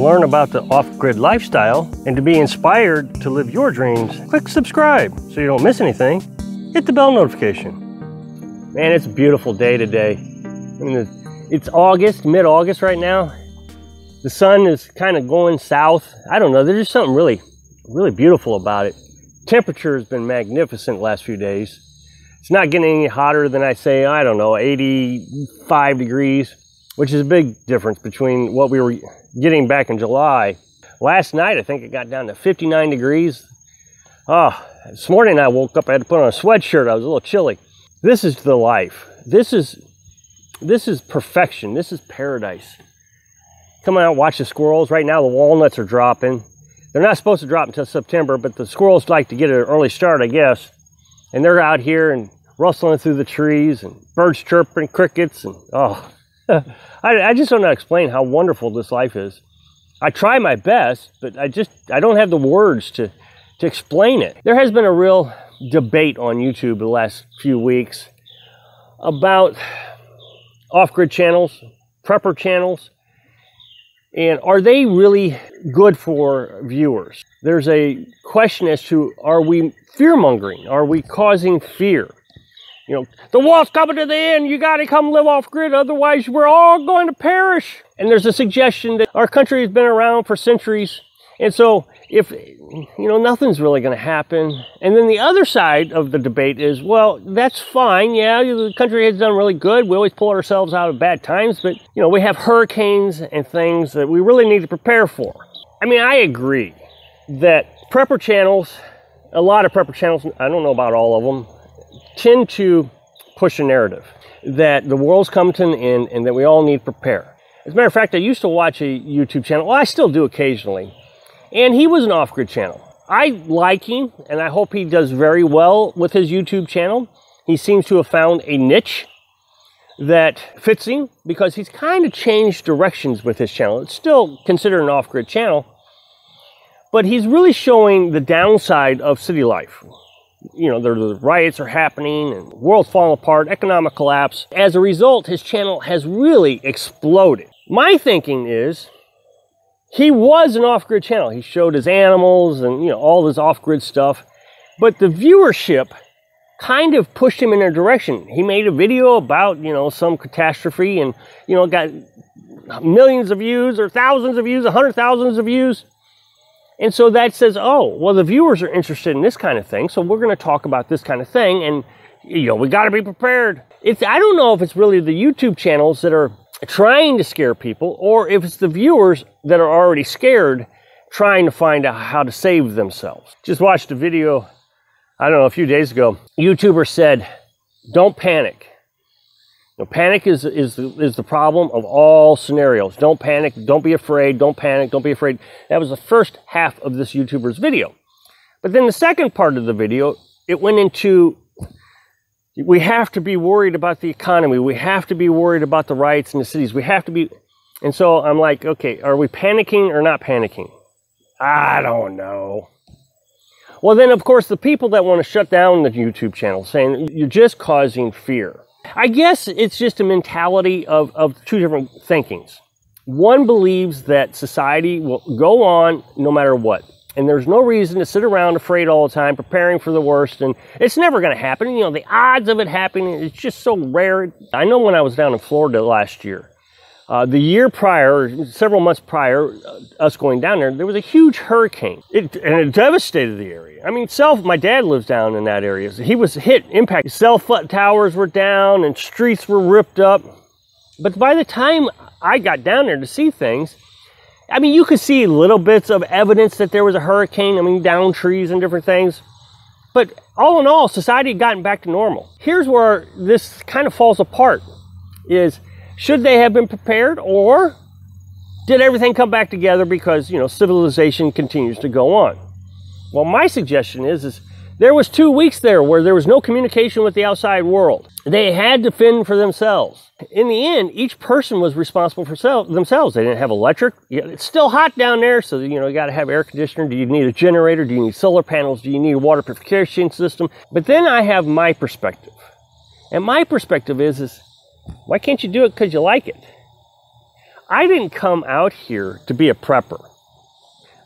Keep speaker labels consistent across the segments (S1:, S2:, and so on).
S1: learn about the off-grid lifestyle and to be inspired to live your dreams, click subscribe so you don't miss anything. Hit the bell notification. Man, it's a beautiful day today. I mean, it's August, mid-August right now. The sun is kind of going south. I don't know, there's just something really beautiful about it. Temperature has been magnificent the last few days. It's not getting any hotter than, I say, I don't know, 85 degrees, which is a big difference between what we were getting back in July. Last night, I think it got down to 59 degrees. Oh, this morning I woke up, I had to put on a sweatshirt. I was a little chilly. This is the life. This is perfection. This is paradise. Come out, watch the squirrels. Right now, the walnuts are dropping. They're not supposed to drop until September, but the squirrels like to get an early start, I guess. And they're out here and rustling through the trees and birds chirping, crickets, and oh. I just don't know how to explain how wonderful this life is. I try my best, but I don't have the words to explain it. There has been a real debate on YouTube the last few weeks about off-grid channels, prepper channels, and are they really good for viewers? There's a question as to, are we fear-mongering? Are we causing fear? You know, the world's coming to the end, you gotta come live off-grid, otherwise we're all going to perish. And there's a suggestion that our country has been around for centuries, and so if, you know, nothing's really gonna happen. And then the other side of the debate is, well, that's fine, yeah, the country has done really good, we always pull ourselves out of bad times, but, you know, we have hurricanes and things that we really need to prepare for. I mean, I agree that prepper channels, a lot of prepper channels, I don't know about all of them, tend to push a narrative that the world's come to an end and that we all need to prepare. As a matter of fact, I used to watch a YouTube channel, well, I still do occasionally, and he was an off-grid channel. I like him, and I hope he does very well with his YouTube channel. He seems to have found a niche that fits him because he's kind of changed directions with his channel. It's still considered an off-grid channel, but he's really showing the downside of city life. You know, the riots are happening and the world's falling apart, economic collapse. As a result, his channel has really exploded. My thinking is, he was an off-grid channel. He showed his animals and, you know, all this off-grid stuff. But the viewership kind of pushed him in a direction. He made a video about, you know, some catastrophe and, you know, got millions of views or thousands of views, 100,000s of views. And so that says, oh, well, the viewers are interested in this kind of thing, so we're going to talk about this kind of thing, and, you know, we got to be prepared. I don't know if it's really the YouTube channels that are trying to scare people, or if it's the viewers that are already scared trying to find out how to save themselves. Just watched a video, I don't know, a few days ago. YouTuber said, don't panic. You know, panic is the problem of all scenarios. Don't panic, don't be afraid, don't panic, don't be afraid. That was the first half of this YouTuber's video. But then the second part of the video, it went into, we have to be worried about the economy. We have to be worried about the riots in the cities. We have to be, and so I'm like, okay, are we panicking or not panicking? I don't know. Well, then, of course, the people that want to shut down the YouTube channel saying you're just causing fear. I guess it's just a mentality of two different thinkings. One believes that society will go on no matter what. And there's no reason to sit around afraid all the time, preparing for the worst. And it's never going to happen. You know, the odds of it happening, it's just so rare. I know when I was down in Florida last year, the year prior, several months prior, us going down there was a huge hurricane. And it devastated the area. I mean, my dad lives down in that area. So he was hit, impacted. Cell towers were down and streets were ripped up. But by the time I got down there to see things, I mean, you could see little bits of evidence that there was a hurricane. I mean, down trees and different things. But all in all, society had gotten back to normal. Here's where this kind of falls apart, is should they have been prepared, or did everything come back together because, you know, civilization continues to go on? Well, my suggestion is there was 2 weeks there where there was no communication with the outside world. They had to fend for themselves. In the end, each person was responsible for themselves. They didn't have electric. It's still hot down there, so, you know, you got to have air conditioner. Do you need a generator? Do you need solar panels? Do you need a water purification system? But then I have my perspective. And my perspective is why can't you do it because you like it? I didn't come out here to be a prepper.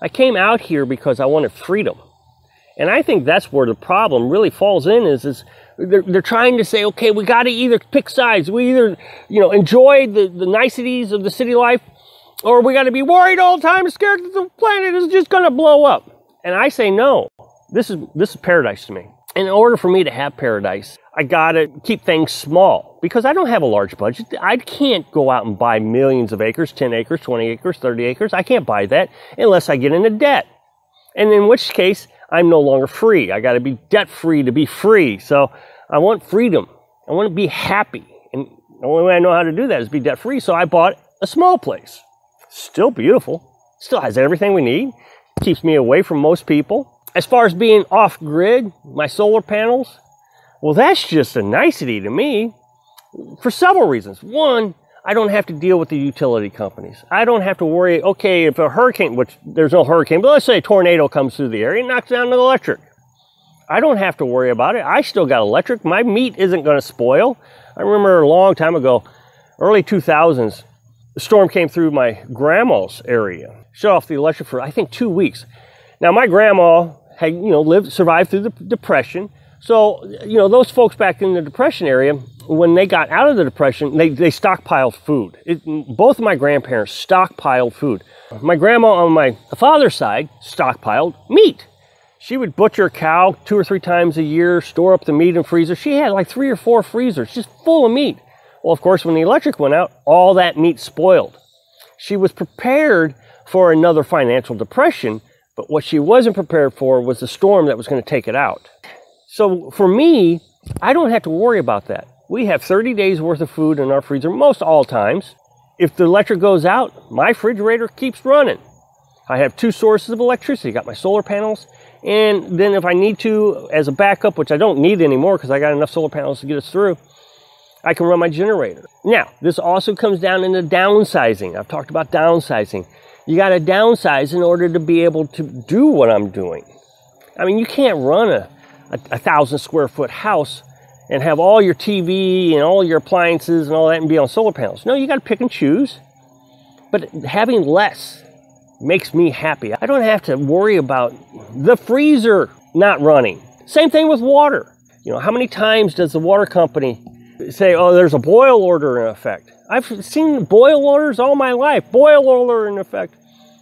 S1: I came out here because I wanted freedom. And I think that's where the problem really falls in is they're trying to say, okay, we got to either pick sides. We either, enjoy the niceties of the city life, or we got to be worried all the time and scared that the planet is just going to blow up. And I say, no, this is paradise to me. In order for me to have paradise, I got to keep things small because I don't have a large budget. I can't go out and buy millions of acres, 10 acres, 20 acres, 30 acres. I can't buy that unless I get into debt. And in which case, I'm no longer free. I got to be debt-free to be free. So I want freedom. I want to be happy. And the only way I know how to do that is be debt-free. So I bought a small place. Still beautiful. Still has everything we need. Keeps me away from most people. As far as being off-grid, my solar panels, well, that's just a nicety to me for several reasons. One, I don't have to deal with the utility companies. I don't have to worry, okay, if a hurricane, which there's no hurricane, but let's say a tornado comes through the area and knocks down the electric. I don't have to worry about it. I still got electric. My meat isn't going to spoil. I remember a long time ago, early 2000s, a storm came through my grandma's area, shut off the electric for, I think, 2 weeks. Now, my grandma had, survived through the Depression. So, those folks back in the Depression area, when they got out of the Depression, they stockpiled food. Both of my grandparents stockpiled food. My grandma on my father's side stockpiled meat. She would butcher a cow 2 or 3 times a year, store up the meat in freezers. She had like 3 or 4 freezers just full of meat. Well, of course, when the electric went out, all that meat spoiled. She was prepared for another financial depression, but what she wasn't prepared for was the storm that was going to take it out. So for me, I don't have to worry about that. We have 30 days worth of food in our freezer most all times. If the electric goes out, my refrigerator keeps running. I have 2 sources of electricity. I got my solar panels, and then if I need to, as a backup, which I don't need anymore because I got enough solar panels to get us through, I can run my generator. Now, this also comes down into downsizing. I've talked about downsizing. You got to downsize in order to be able to do what I'm doing. I mean, you can't run a 1,000 square foot house and have all your TV and all your appliances and all that and be on solar panels. No, you got to pick and choose. But having less makes me happy. I don't have to worry about the freezer not running. Same thing with water. How many times does the water company say, oh, there's a boil order in effect? I've seen boil orders all my life. Boil order in effect.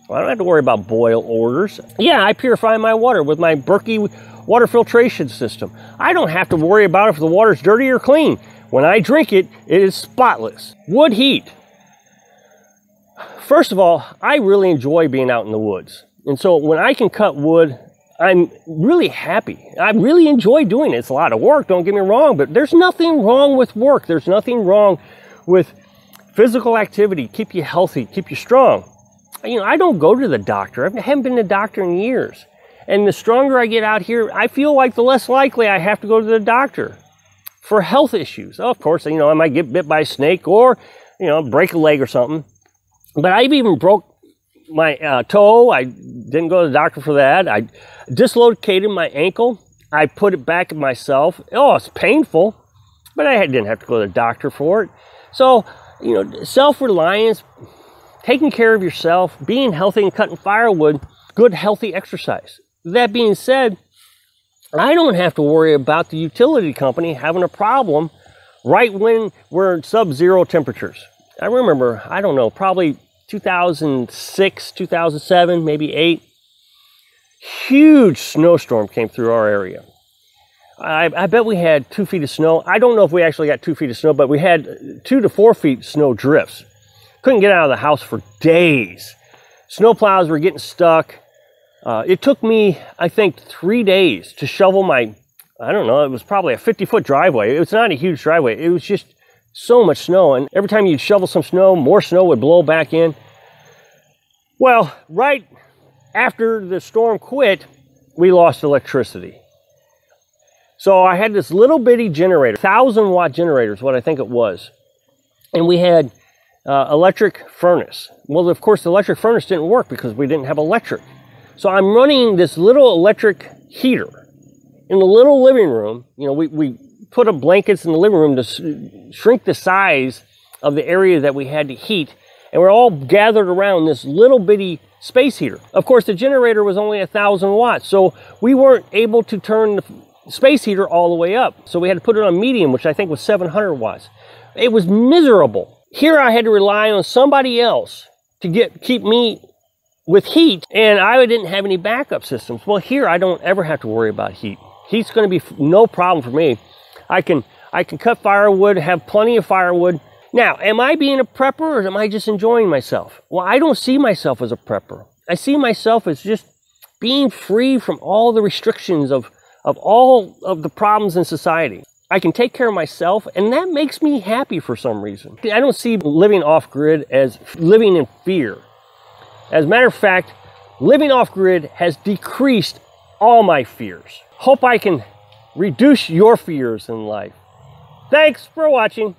S1: Well, I don't have to worry about boil orders. Yeah, I purify my water with my Berkey water filtration system. I don't have to worry about if the water's dirty or clean. When I drink it, it is spotless. Wood heat. First of all, I really enjoy being out in the woods. And so when I can cut wood, I'm really happy. I really enjoy doing it. It's a lot of work, don't get me wrong, but there's nothing wrong with work. There's nothing wrong with physical activity. Keep you healthy, keep you strong. I don't go to the doctor. I haven't been to the doctor in years. And the stronger I get out here, I feel like the less likely I have to go to the doctor for health issues. Oh, of course, I might get bit by a snake or, break a leg or something. But I've even broke my toe. I didn't go to the doctor for that. I dislocated my ankle. I put it back myself. Oh, it's painful, but I didn't have to go to the doctor for it. So, self-reliance, taking care of yourself, being healthy and cutting firewood, good healthy exercise. That being said, I don't have to worry about the utility company having a problem right when we're in sub-zero temperatures. I remember, probably 2006, 2007, maybe 8, huge snowstorm came through our area. I bet we had 2 feet of snow. I don't know if we actually got 2 feet of snow, but we had 2 to 4 feet snow drifts. Couldn't get out of the house for days. Snow plows were getting stuck. It took me, I think, 3 days to shovel my, it was probably a 50-foot driveway. It was not a huge driveway. It was just so much snow. And every time you'd shovel some snow, more snow would blow back in. Well, right after the storm quit, we lost electricity. So I had this little bitty generator, 1,000-watt generator is what I think it was. And we had electric furnace. Well, of course, the electric furnace didn't work because we didn't have electric. So I'm running this little electric heater in the little living room. We put up blankets in the living room to shrink the size of the area that we had to heat. and we're all gathered around this little bitty space heater. Of course, the generator was only 1,000 watts, so we weren't able to turn the space heater all the way up. So we had to put it on medium, which I think was 700 watts. It was miserable. Here I had to rely on somebody else to keep me with heat, and I didn't have any backup systems. Well, here I don't ever have to worry about heat. Heat's going to be no problem for me. I can cut firewood, have plenty of firewood. Now, am I being a prepper, or am I just enjoying myself? Well, I don't see myself as a prepper. I see myself as just being free from all the restrictions of all of the problems in society. I can take care of myself, and that makes me happy for some reason. I don't see living off-grid as living in fear. As a matter of fact, living off-grid has decreased all my fears. Hope I can reduce your fears in life. Thanks for watching.